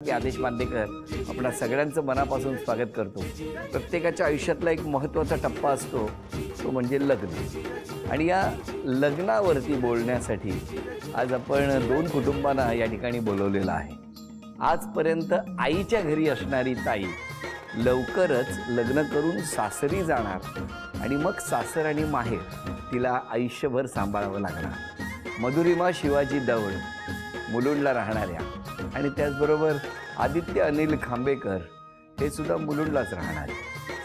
की आदेश बांदेकर आपणा सगळ्यांचं मनापासून स्वागत करतो। प्रत्येकाच्या आयुष्यातला एक महत्त्वाचा टप्पा असतो तो म्हणजे लग्न। आणि या लग्नावरती बोलण्यासाठी आज आपण दोन कुटुंबांना या ठिकाणी बोलवलेलं आहे। आजपर्यंत आईच्या घरी असणारी ताई लवकरच लग्न करून सासरी जाणार आणि मग सासर आणि माहेर तिला आयुष्यभर सांभाळावं लागणार। मधुरिमा शिवाजी दौड मुलुंडला राहणाऱ्या आणि त्याचबरोबर आदित्य अनिल खांबेकर हे सुद्धा मुलुंडलाच राहणार।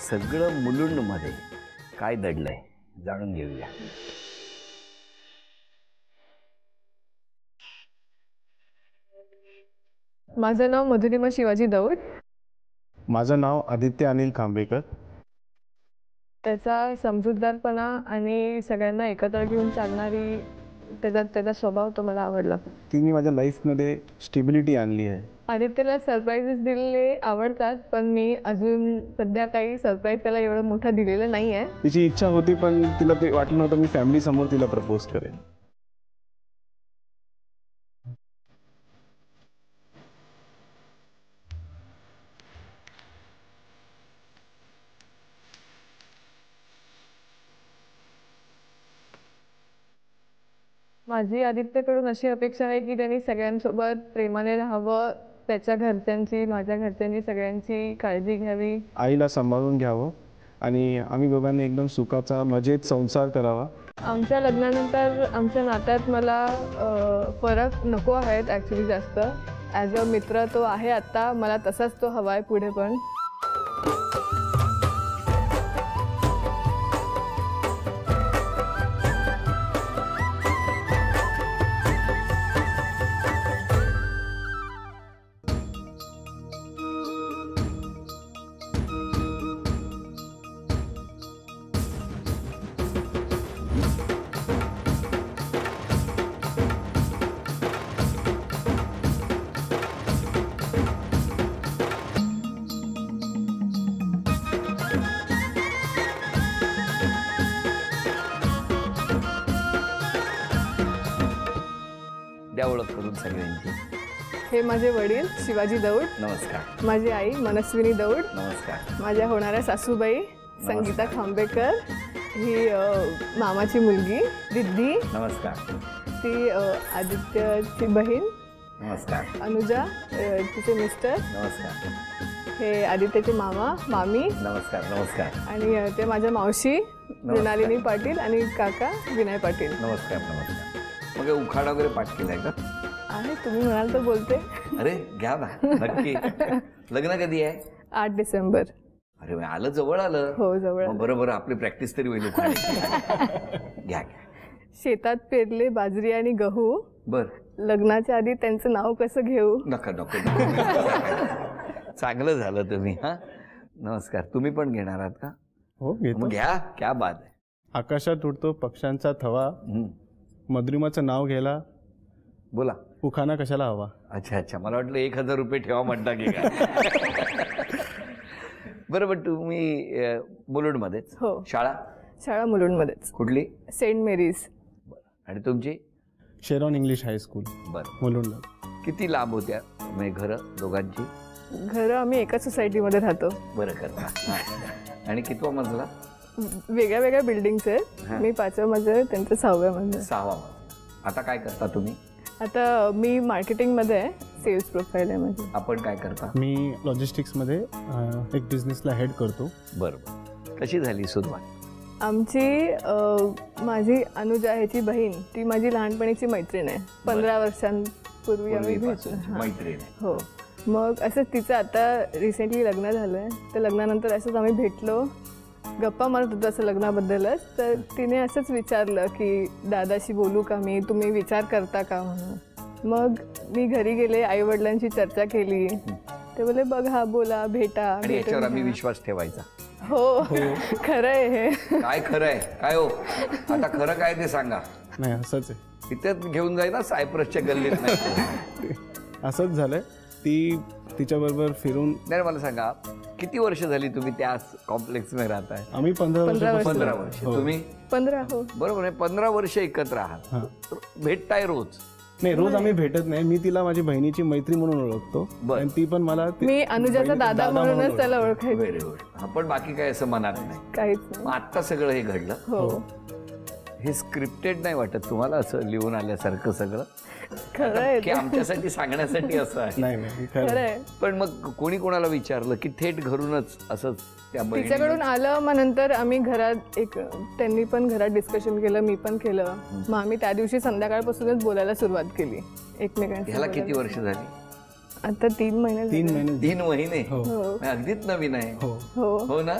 सगळं मुलुंडमध्ये काय दडलंय जाणून घेऊया। माझं नाव मधुरिमा शिवाजी दौड। माझं नाव आदित्य अनिल खांबेकर। त्याचा समजूतदारपणा आणि सगळ्यांना एकत्र घेऊन चालणारी त्याचा स्वभाव तो मला आवडला। तिने माझ्या लाईफमध्ये स्टेबिलिटी आणली आहे। आदित्यला सरप्राईजेस दिलेले आवडतात, पण मी अजून सध्या काही सरप्राईज त्याला एवढं मोठं दिलेलं नाही आहे। तिची इच्छा होती पण तिला ते वाटलं नव्हतं मी फॅमिली समोर तिला प्रपोज करेन। माझी आदित्यकडून अशी अपेक्षा आहे की त्यांनी सगळ्यांसोबत प्रेमाने राहावं, त्याच्या घरच्यांची माझ्या घरच्यांनी सगळ्यांची काळजी घ्यावी, आईला सांभाळून घ्यावं आणि आम्ही दोघांनी एकदम सुखाचा मजेत संसार करावा। आमच्या लग्नानंतर आमच्या नात्यात मला फरक नको आहेत ॲक्च्युली जास्त। ॲज अ मित्र तो आहे आत्ता, मला तसाच तो हवा आहे पुढे पण। द्या ओळख करून सगळ्यांची। हे माझे वडील शिवाजी दौड। नमस्कार। माझी आई मनस्विनी दौड। नमस्कार। माझ्या होणाऱ्या सासूबाई संगीता खांबेकर। ही मामाची मुलगी रिद्धी। नमस्कार। ती आदित्यची बहीण। नमस्कार। अनुजा तिचे मिस्टर। नमस्कार। हे आदित्यचे मामा मामी। नमस्कार। नमस्कार। आणि ते माझ्या मावशी मृणालिनी पाटील आणि काका विनय पाटील। नमस्कार। नमस्कार। मग उखाडा वगैरे पाठ केलाय का? आहे, तुम्ही म्हणाल तर बोलते। अरे घ्या ना, नक्की। लग्न कधी आहे? 8 डिसेंबर। अरे आलं, जवळ आलं। हो, जवळ आलं। बरोबर, आपली प्रॅक्टिस तरी होईल उखाड्याची। घ्या। शेतात पेरले बाजरी आणि गहू, बर लग्नाच्या आधी त्यांचं नाव कसं घेऊ? नका नको। चांगलं झालं तुम्ही। हा नमस्कार। तुम्ही पण घेणार आहात का? हो घेतो। मग घ्या, क्या बात आहे। आकाशात उडतो पक्ष्यांचा थवा, मधुरिमाचं नाव घ्यायला बोला। उखाणा कशाला हवा? अच्छा अच्छा, मला वाटलं 1000 रुपये ठेवा म्हणता की काय। बरोबर। तुम्ही मुलुंडमध्येच? हो। शाळा मुलुंडमध्येच। कुठली? Saint Mary's. आणि तुमची? शेरॉन इंग्लिश हायस्कूल बरं। मुलुंडला। किती लांब होत्या म्हणजे घरं दोघांची? घरं आम्ही एकाच सोसायटीमध्ये राहतो। बरं करता। आणि कितवा मजला? वेगळ्या वेगळ्या बिल्डिंग्स आहेत। मी 5व्या मजल्यावर, त्यांचं 6व्या मजल्यावर। 6वा मजला। आता काय करता तुम्ही? आता मी मार्केटिंगमध्ये आहे, सेल्स प्रोफाईल आहे माझी। आपण काय करता? मी लॉजिस्टिक्समध्ये एक बिझनेसला हेड करतो। बरोबर। कशी झाली सुरुवात? आमची माझी अनुजा ह्याची बहीण, ती माझी लहानपणीची मैत्रीण आहे। 15 वर्षांपूर्वी आम्ही भेटलो। मैत्रीण? हो। मग असंच तिचं आता रिसेंटली लग्न झालं आहे, तर लग्नानंतर असंच आम्ही भेटलो, गप्पा मारत होतो असं लग्नाबद्दलच। तर तिने असंच विचारलं की दादाशी बोलू का मी, तुम्ही विचार करता का म्हणून। मग मी घरी गेले, आईवडिलांची चर्चा केली, ते बोले बघ हा बोला, भेटा। आणि याच्यावर आम्ही विश्वास ठेवायचा? हो, खरं आहे हे। काय खरं आहे काय हो? आता खरं काय ते सांगा। नाही असंच आहे। इथेच घेऊन जाई ना सायप्रसच्या गल्लीत? नाही असंच झालंय। ती तिच्याबरोबर फिरून। नाही मला सांगा, किती वर्ष झाली तुम्ही त्या कॉम्प्लेक्स मध्ये राहताय? आम्ही 15 वर्ष। तुम्ही? 15। हो बरोबर आहे। 15 वर्ष एकत्र आहात, भेटताय रोज। नाही, रोज आम्ही भेटत नाही. मी तिला माझी बहिणीची मैत्री म्हणून ओळखतो बरं. आणि ती पण मला मी अनुजाचा दादा म्हणूनच त्याला ओळखायचं. Very good. पण बाकी काय असं मनात नाही. काहीच मग नाही. आत्ता सगळं हे घडलं. हो हे स्क्रिप्टेड नाही वाटत तुम्हाला असं लिहून आल्यासारखं सगळं? खरं आहे की आमच्यासाठी सांगण्यासाठी असं आहे? नाही नाही खरं. खरं आहे. पण मग कोणी कोणाला विचारलं की थेट घरूनच असंच त्या तिच्याकडून आलं. मग नंतर आम्ही घरात त्यांनी पण घरात डिस्कशन केलं, मी पण केलं. मग आम्ही त्या दिवशी संध्याकाळपासूनच बोलायला सुरुवात केली एकमेकांशी. ह्याला किती वर्ष झाली? आता 3 महिने 3 झाले. महिने 3 महिने? हो. मग अगदीच नवीन आहे. हो हो हो ना?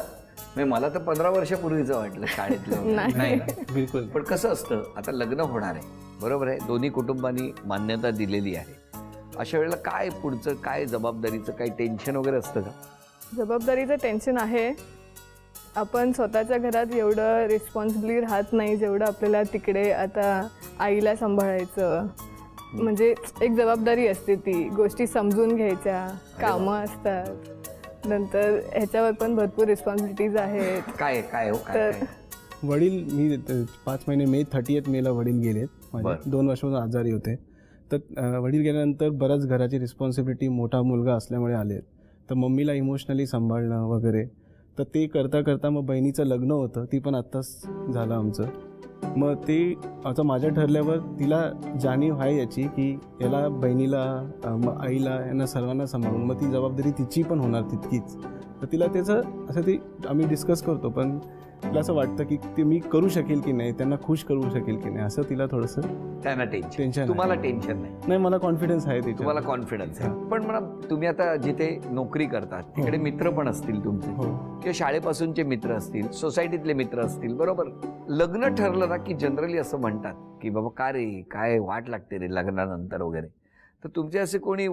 म्हणजे मला तर 15 वर्षापूर्वीचं वाटलं शाळेतलं. नाही ना? बिलकुल. पण कसं असतं, आता लग्न होणार आहे, बरोबर आहे, दोन्ही कुटुंबांनी मान्यता दिलेली आहे. अशा वेळेला काय पुढचं, काय जबाबदारीचं काही टेन्शन वगैरे असतं का? जबाबदारीचं टेन्शन आहे. आपण स्वतःच्या घरात एवढं रिस्पॉन्सिबली राहत नाही जेवढं आपल्याला तिकडे आता आईला सांभाळायचं. म्हणजे एक जबाबदारी असते, ती गोष्टी समजून घ्यायच्या, कामं असतात. नंतर ह्याच्यावर पण भरपूर रिस्पॉन्सिबिलिटीज आहेत. काय काय हो काय काय? वडील मी 5 महिने मे 30th मेला वडील गेलेत माझे. बरं. 2 वर्षापासून आजारी होते. तर वडील गेल्यानंतर बऱ्याच घराची रिस्पॉन्सिबिलिटी मोठा मुलगा असल्यामुळे आलेत. तर मम्मीला इमोशनली सांभाळणं वगैरे, तर ते करता करता मग बहिणीचं लग्न होतं, ती पण आत्ताच झालं आमचं. मग ते आता माझ्या ठरल्यावर तिला जाणीव आहे याची की याला बहिणीला मग आईला यांना सर्वांना सांभाळून मग ती जबाबदारी तिची पण होणार तितकीच. तर तिला त्याचं असं ते आम्ही डिस्कस करतो, पण तिला असं वाटतं की ते मी करू शकेल की नाही, त्यांना खुश करू शकेल की नाही, असं तिला थोडंसं त्यांना टेन्शन. टेन्शन. तुम्हाला टेन्शन नाही? नाही, मला कॉन्फिडन्स आहे तिच्यावर. तुम्हाला कॉन्फिडन्स आहे. पण मला तुम्ही आता जिथे नोकरी करतात तिकडे मित्र पण असतील तुमचे, हो किंवा शाळेपासूनचे मित्र असतील, सोसायटीतले मित्र असतील, बरोबर? लग्न ठरलं ना की जनरली असं म्हणतात की बाबा का रे, काय वाट लागते रे लग्नानंतर वगैरे. तर तुमचे असे कोणी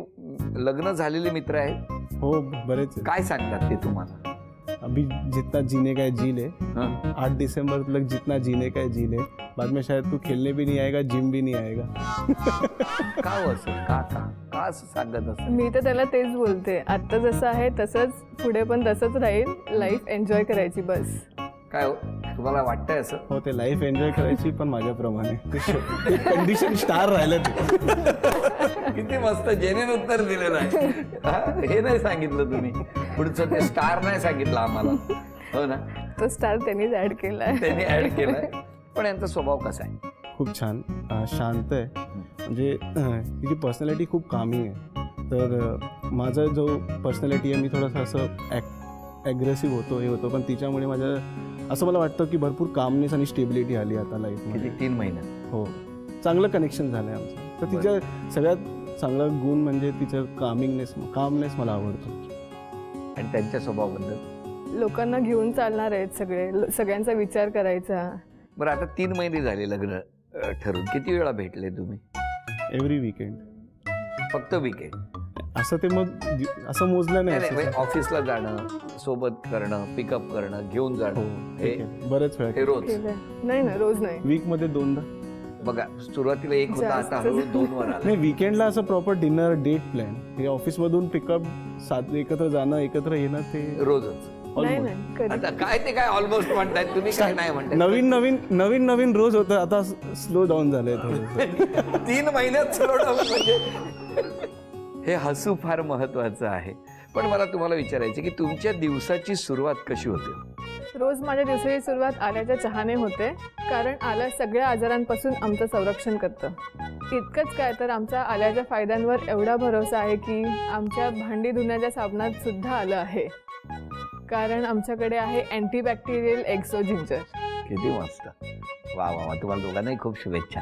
लग्न झालेले मित्र आहेत? हो बरेच आहेत. काय सांगतात ते तुम्हाला? अभी जितना जीने का है जी ले. हं? 8 दिसंबर तक जितना जीने का है जी ले. बाद में शायद तू खेलने भी नहीं आएगा, जिम भी नहीं आएगा. का हो असं? का का का असं सांगत असं? मी तर त्याला तेच बोलते, आत्ता जसं आहे तसंच पुढे पण तसंच राहील. लाईफ एन्जॉय करायची बस. काय हो, तुम्हाला वाटतंय असं? हो, ते लाईफ एन्जॉय करायची पण माझ्याप्रमाणे. ते कंडिशन स्टार राहिलं ते. किती मस्त जेन्युइन उत्तर दिलेलं आहे. हा? हे नाही सांगितलं तुम्ही, पुढचं ते स्टार नाही सांगितलं आम्हाला. हो ना? तो स्टार त्यांनीच ऍड केलाय. त्यांनी ऍड केलाय. पण यांचा स्वभाव कसा आहे? खूप छान, शांत आहे. म्हणजे तिची पर्सनॅलिटी खूप कामी आहे. तर माझा जो पर्सनॅलिटी आहे, मी थोडंसं असं ॲग्रेसिव्ह होतो, हे होतो, पण तिच्यामुळे माझ्या असं मला वाटतं की भरपूर कामनेस आणि स्टेबिलिटी आली आता लाईफमध्ये. किती 3 महिन्यात? हो, चांगलं कनेक्शन झालं आहे आमचं. तर तिच्या सगळ्यात चांगला गुण म्हणजे तिचं कामनेस मला आवडतो. आणि त्यांच्या स्वभावाबद्दल? लोकांना घेऊन चालणार आहेत सगळे, सगळ्यांचा विचार करायचा. बरं, आता 3 महिने झाले लग्न ठरून. किती वेळा भेटले तुम्ही? Every weekend. फक्त वीकेंड? असं ते मग असं मोजलं नाही. नाही, ऑफिसला जाणं, सोबत करणं, पिकअप करणं, घेऊन हो, जाणं, हे बरेच वेळा हे रोज? केलंय. नाही ना, रोज नाही. वीकमध्ये 2दा. बघा, सुरुवातीला 1 होता, आता हळूहळू 2 वर आला. नाही, वीकेंडला असं प्रॉपर डिनर डेट प्लॅन, हे ऑफिसमधून पिकअप, एकत्र जाणं, एकत्र येणं, ते रोजच? नाही almost. नाही कधी. आता काय ते काय ऑलमोस्ट म्हणतायत तुम्ही, काय नाही म्हणताय? नवीन रोज होतं, आता स्लो डाऊन झालंय थोडंसं. 3 महिन्यात स्लो डाऊन म्हणजे हे हसू फार महत्वाचं आहे. पण मला तुम्हाला विचारायचं की तुमच्या दिवसाची सुरुवात कशी होते? रोज माझ्या दिवसाची सुरुवात आल्याच्या चहाने होते, कारण आलं सगळ्या आजारांपासून आमचं संरक्षण करतं. इतकंच काय, तर आमच्या आल्याच्या फायद्यांवर एवढा भरोसा आहे की आमच्या भांडी धुण्याच्या साबणात सुद्धा आलं आहे, कारण आमच्याकडे आहे अँटीबॅक्टेरियल एक्सो जिंजर. किती मस्त. वा वा वा, तुम्हाला दोघांनाही खूप शुभेच्छा.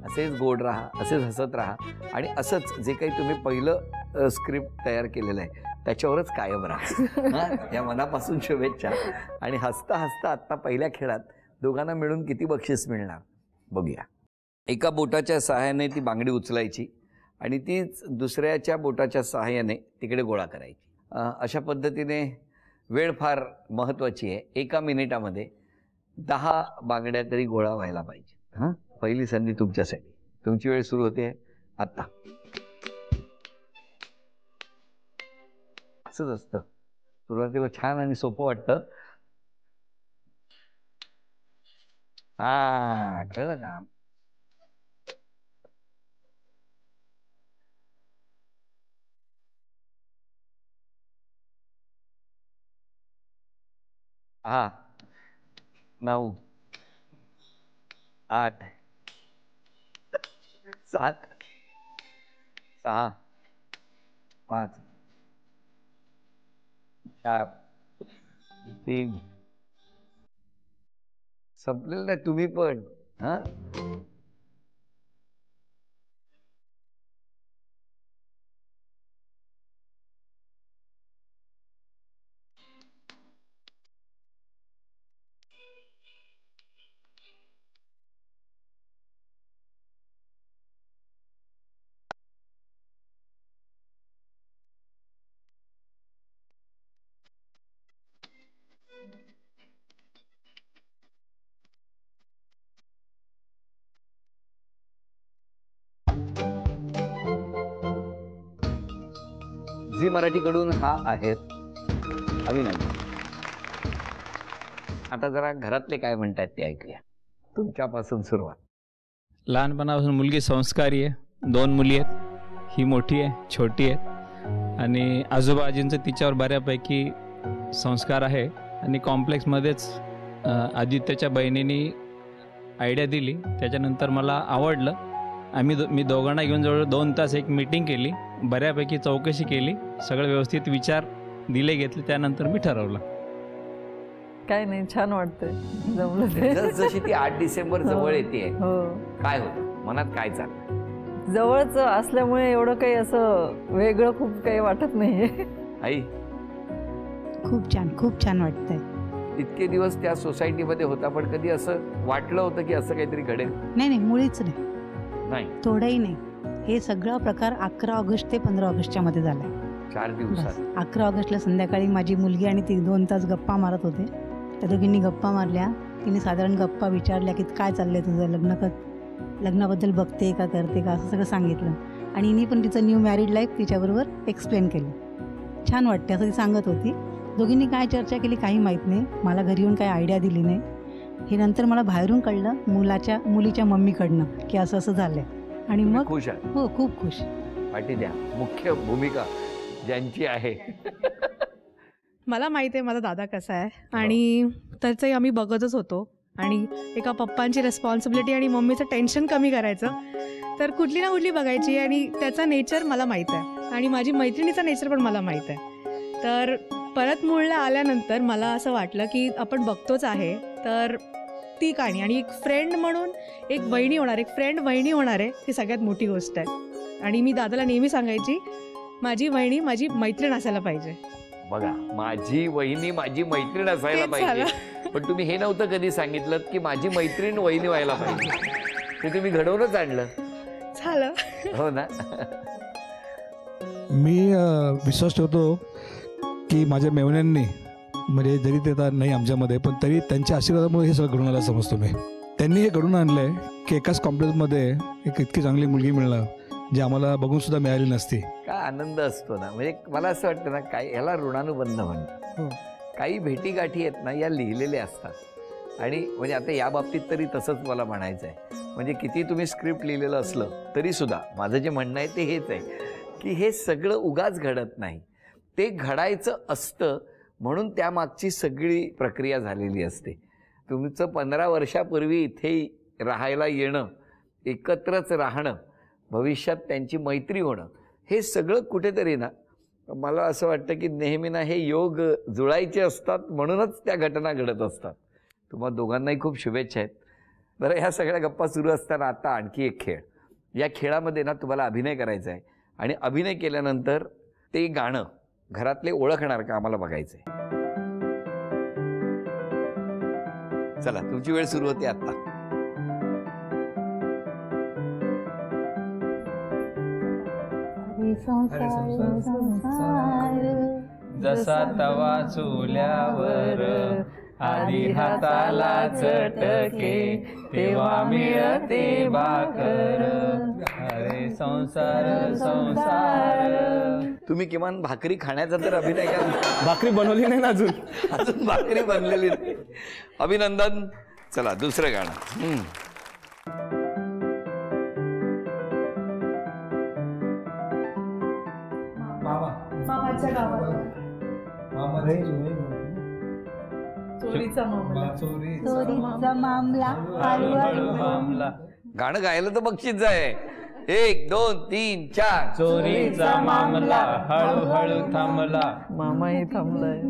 असेच गोड राहा, असेच हसत राहा, आणि असंच जे काही तुम्ही पहिलं स्क्रिप्ट तयार केलेलं आहे त्याच्यावरच कायम राहा. हां, या मनापासून शुभेच्छा. आणि हसता हसता आत्ता पहिल्या खेळात दोघांना मिळून किती बक्षीस मिळणार बघूया. एका बोटाच्या सहाय्याने ती बांगडी उचलायची आणि तीच दुसऱ्याच्या बोटाच्या सहाय्याने तिकडे गोळा करायची. अशा पद्धतीने वेळ फार महत्त्वाची आहे. 1 मिनिटामध्ये 10 बांगड्या तरी गोळा व्हायला पाहिजे. हां, पहिली संधी तुमच्यासाठी. तुमची वेळ सुरू होते आत्ता. असंच असतं, सुरुवातीला छान आणि सोपं वाटतं. हा, कळलं का? 6 9 8 7 6 5 4 3 संपलेलं नाही तुम्ही पण. हा झी मराठीकडून हा आहे अभिनंदन. आता जरा घरातले काय म्हणतात ते ऐकूया. तुमच्यापासून सुरुवात. लहानपणापासून मुलगी संस्कारी आहे. 2 मुली आहेत, ही मोठी आहे, छोटी आहे. आणि आजोबा आजींचं तिच्यावर बऱ्यापैकी संस्कार आहे. आणि कॉम्प्लेक्समध्येच आदित्यच्या बहिणींनी आयडिया दिली, त्याच्यानंतर मला आवडलं. मी दोघांना घेऊन जवळ 2 तास एक मीटिंग केली, बऱ्यापैकी चौकशी केली, सगळं व्यवस्थित विचार दिले घेतले, त्यानंतर मी ठरवलं. काय नाही, छान वाटतंय, जमलं ते. जशी ती 8 डिसेंबर जवळ येते, हो, काय होतं मनात, काय चाललं? जवळच असल्यामुळे एवढं काही असं वेगळं खूप काही वाटत नाहीये. आई खूप छान वाटतंय. इतके दिवस त्या सोसायटीमध्ये होता, पण कधी असं वाटलं होतं की असं काहीतरी घडेल? नाही, मुळीच नाही, थोडंही नाही. हे सगळा प्रकार 11 ऑगस्ट ते 15 ऑगस्टच्या मध्ये झालाय. 4 दिवसात. 11 ऑगस्टला संध्याकाळी माझी मुलगी आणि ती 2 तास गप्पा मारत होते. त्या दोघींनी गप्पा मारल्या. तिने साधारण गप्पा विचारल्या की काय चाललंय तुझं, लग्नाबद्दल बघते का, करते का, असं सगळं सांगितलं. आणि हिने पण तिचं न्यू मॅरिड लाईफ तिच्याबरोबर एक्सप्लेन केलं. छान वाटते असं ती सांगत होती. दोघींनी काय चर्चा केली काही माहीत नाही, मला घरी येऊन काही आयडिया दिली नाही. हे नंतर मला बाहेरून कळलं मुलीच्या मम्मीकडनं की असं असं झालंय. आणि मग खुश आहे? हो, खूप खुश. पाठी द्या. मुख्य भूमिका ज्यांची आहे. मला माहिती आहे माझा दादा कसा आहे, आणि त्याचंही आम्ही बघतच होतो. आणि एका पप्पांची रेस्पॉन्सिबिलिटी आणि मम्मीचं टेन्शन कमी करायचं, तर कुठली ना कुठली बघायची. आणि त्याचा नेचर मला माहीत आहे, आणि माझी मैत्रिणीचा नेचर पण मला माहीत आहे. तर परत मूळला आल्यानंतर मला असं वाटलं की आपण बघतोच आहे, तर ती कहाणी. आणि एक फ्रेंड म्हणून एक वहिनी होणार, एक फ्रेंड वहिनी होणार आहे, ही सगळ्यात मोठी गोष्ट आहे. आणि मी दादाला नेहमी सांगायची, माझी वहिनी माझी मैत्रीण असायला पाहिजे. बघा, माझी वहिनी माझी मैत्रीण असायला पाहिजे. पण तुम्ही हे नव्हतं कधी सांगितलं की माझी मैत्रीण वहिनी व्हायला पाहिजे. ते तुम्ही घडवूनच आणलं. झालं. हो ना. मी विश्वास ठेवतो की माझ्या मेवण्यांनी, म्हणजे जरी ते आता नाही आमच्यामध्ये, पण तरी त्यांच्या आशीर्वादामुळे हे सगळं घडून आलं समजतो मी. त्यांनी हे घडून आणलं आहे की एकाच कॉम्प्लेक्समध्ये एक इतकी चांगली मुलगी मिळणं, जी आम्हाला बघून सुद्धा मिळाली नसती. काय आनंद असतो ना. म्हणजे मला असं वाटतं ना, काय याला ऋणानुबंध म्हणतात. काही भेटीगाठी आहेत ना, या लिहिलेल्या असतात. आणि म्हणजे आता या बाबतीत तरी तसंच मला म्हणायचं आहे. म्हणजे किती तुम्ही स्क्रिप्ट लिहिलेलं असलं तरी सुद्धा माझं जे म्हणणं आहे ते हेच आहे की हे सगळं उगाच घडत नाही, ते घडायचं असतं. म्हणून त्यामागची सगळी प्रक्रिया झालेली असते. तुमचं 15 वर्षापूर्वी इथे राहायला येणं, एकत्रच राहणं, भविष्यात त्यांची मैत्री होणं, हे सगळं कुठेतरी ना, मला असं वाटतं की नेहमी ना हे योग जुळायचे असतात, म्हणूनच त्या घटना घडत असतात. तुम्हा दोघांनाही खूप शुभेच्छा आहेत. बरं, ह्या सगळ्या गप्पा सुरू असताना आता आणखी एक खेळ. या खेळामध्ये ना तुम्हाला अभिनय करायचा आहे, आणि अभिनय केल्यानंतर ते गाणं घरातले ओळखणार का आम्हाला बघायचंय. चला, तुमची वेळ सुरू होते आता. जसा तवा चुल्यावर आधी हाताला चटके, तेव्हा मिळते भाकर. अरे संसार संसार. तुम्ही किमान भाकरी खाण्याचा तर अभिनय करा. भाकरी बनवली नाही ना अजून. अजून भाकरी बनलेली नाही. अभिनंदन. चला, दुसरं गाणं. चोरीचा मामला. चोरीचा मामला हळूहळू थांबला. गाणं गायला तर बक्षीस आहे. 1 2 3 4. चोरीचा मामला हळूहळू थांबला. मामाही थांबलाय.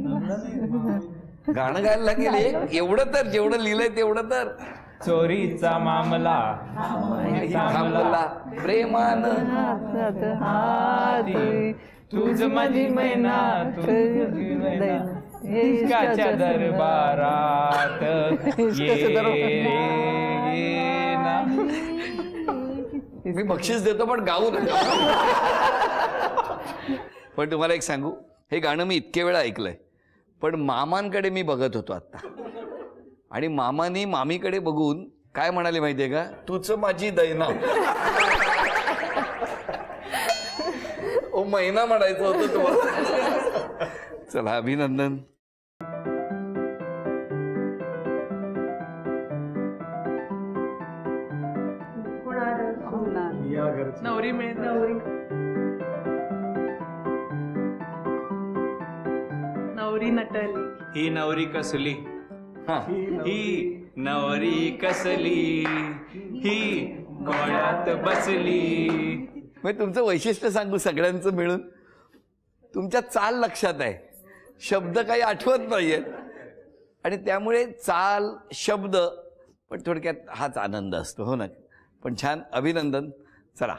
गाणं गायला लागेल एवढं तर, जेवढं लिहिलंय तेवढं तर. चोरीचा मामला थांबला प्रेमानं हाती तुझ माझी मैना इश्काच्या दरबारात ये ना. मी बक्षीस देतो पण गाऊ नका. पण तुम्हाला एक सांगू, हे गाणं मी इतके वेळा ऐकलंय, पण मामांकडे मी बघत होतो आता, आणि मामानी मामीकडे बघून काय म्हणाले माहितीये का, तूच माझी दैना. ओ महिना म्हणायचं होतं तुम्हाला. चला अभिनंदन. नवरी नवरी नवरी नटली. ही नवरी कसली, ही नवरी कसली, ही गोळ्यात बसली. मग तुमचं वैशिष्ट्य सांगू सगळ्यांचं मिळून. तुमच्या चाल लक्षात आहे, शब्द काही आठवत नाहीयेत, आणि त्यामुळे चाल शब्द पण थोडक्यात हाच आनंद असतो, हो ना. पण छान, अभिनंदन. चला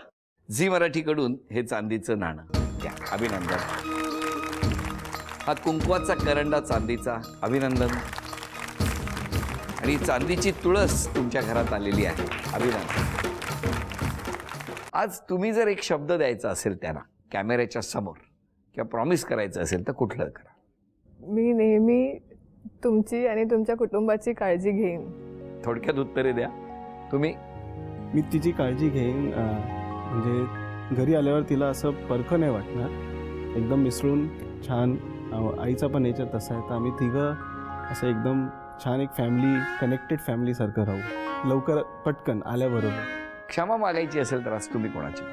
झी मराठीकडून हे चांदीचं नाणं द्या. अभिनंदन. हा कुंकवाचा करंडा चांदीचा, अभिनंदन. आणि चांदीची तुळस तुमच्या घरात आलेली आहे, अभिनंदन. आज तुम्ही जर एक शब्द द्यायचा असेल त्यांना कॅमेऱ्याच्या समोर, किंवा प्रॉमिस करायचं असेल, तर कुठलं करा? मी नेहमी तुमची आणि तुमच्या कुटुंबाची काळजी घेईन. थोडक्यात उत्तरे द्या तुम्ही. मी तिची काळजी घेईन. म्हणजे घरी आल्यावर तिला असं परख नाही वाटणार, एकदम मिसळून छान. आईचा पण नेचर तसा आहे, तर आम्ही तिघं असं एकदम छान एक फॅमिली, कनेक्टेड फॅमिलीसारखं राहू. लवकर पटकन आल्याबरोबर. क्षमा मागायची असेल तर आज तुम्ही कोणाची?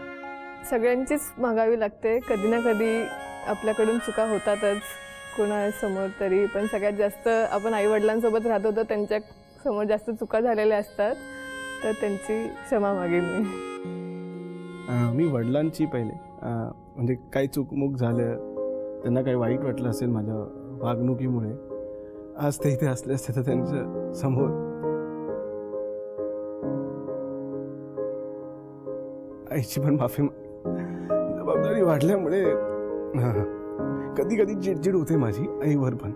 सगळ्यांचीच मागावी लागते. कधी ना कधी आपल्याकडून चुका होतातच कोणासमोर तरी, पण सगळ्यात जास्त आपण आईवडिलांसोबत राहतो तर त्यांच्या समोर जास्त चुका झालेल्या असतात, तर त्यांची क्षमा मागेन मी. मी वडिलांची पहिले, म्हणजे काही चूकमूक झालं, त्यांना काही वाईट वाटलं असेल माझ्या वागणुकीमुळे, आज ते इथे असले असते तर त्यांच्या समोर आईची पण माफी. जबाबदारी वाढल्यामुळे कधी कधी चिडचिड होते माझी आईवर पण.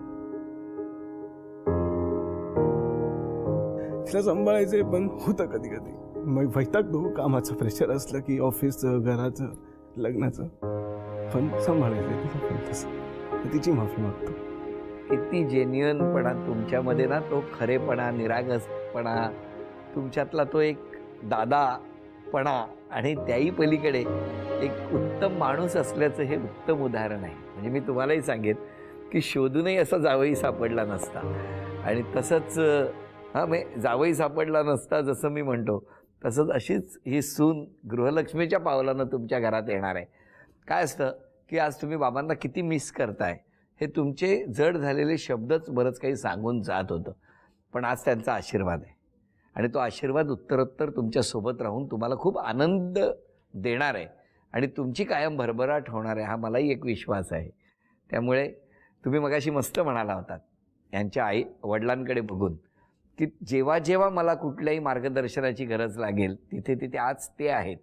तिला सांभाळायचे पण होतं कधी कधी. मग वैतागतो, कामाचं प्रेशर असलं की, ऑफिसचं, घराचं, लग्नाचं, पण सांभाळायचं तिला पण तसं. तिची माफी मागतो. किती जेन्युअनपणा तुमच्यामध्ये ना, तो खरेपणा, निरागसपणा, तुमच्यातला तो एक दादापणा, आणि त्याही पलीकडे एक उत्तम माणूस असल्याचं हे उत्तम उदाहरण आहे. म्हणजे मी तुम्हालाही सांगेन की शोधूनही असा जावई सापडला नसता, आणि तसंच जावई सापडला नसता जसं मी म्हणतो, तसंच अशीच ही सून गृहलक्ष्मीच्या पावलानं तुमच्या घरात येणार आहे. काय असतं की आज तुम्ही बाबांना किती मिस करताय हे तुमचे जड झालेले शब्दच बरंच काही सांगून जात होतं, पण आज त्यांचा आशीर्वाद आहे, आणि तो आशीर्वाद उत्तरोत्तर तुमच्यासोबत राहून तुम्हाला खूप आनंद देणार आहे, आणि तुमची कायम भरभराट होणार आहे, हा मलाही एक विश्वास आहे. त्यामुळे तुम्ही मगाशी मस्त म्हणाला होतात यांच्या आई वडिलांकडे बघून, की जेव्हा जेव्हा मला कुठल्याही मार्गदर्शनाची गरज लागेल तिथे तिथे आज ते आहेत.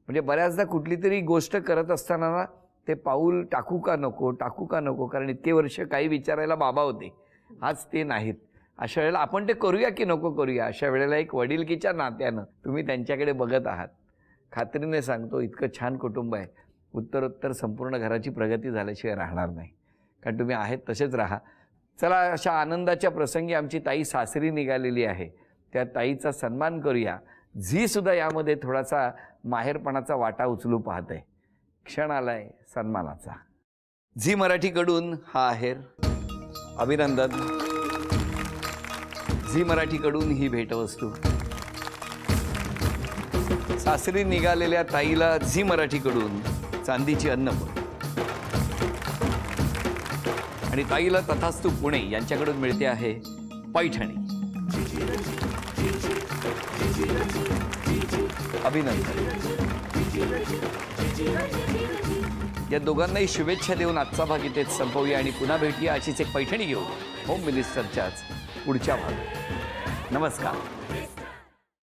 म्हणजे बऱ्याचदा कुठली तरी गोष्ट करत असताना ना, ते पाऊल टाकू का नको, कारण इतके वर्ष काही विचारायला बाबा होते, आज ते नाहीत. अशा वेळेला आपण ते करूया की नको करूया, अशा वेळेला एक वडिलकीच्या नात्यानं तुम्ही त्यांच्याकडे बघत आहात. खात्रीने सांगतो, इतकं छान कुटुंब आहे, उत्तरोत्तर संपूर्ण घराची प्रगती झाल्याशिवाय राहणार नाही, कारण तुम्ही आहेत तसेच राहा. चला, अशा आनंदाच्या प्रसंगी आमची ताई सासरी निघालेली आहे, त्या ताईचा सन्मान करूया. झीसुद्धा यामध्ये थोडासा माहेरपणाचा वाटा उचलू पाहते. क्षण आलाय सन्मानाचा. झी मराठीकडून हा आहेर, अभिनंदन. झी मराठीकडून ही भेटवस्तू. सासरी निघालेल्या ताईला झी मराठीकडून चांदीची अन्नपोळी, आणि ताईला तथास्तु पुणे यांच्याकडून मिळते आहे पैठणी. अभिनंदन. या दोघांनाही शुभेच्छा देऊन आजचा भाग इथेच संपवूया आणि पुन्हा भेटूया अशीच एक पैठणी घेऊन होम मिनिस्टरच्याच पुढच्या भागात. नमस्कार.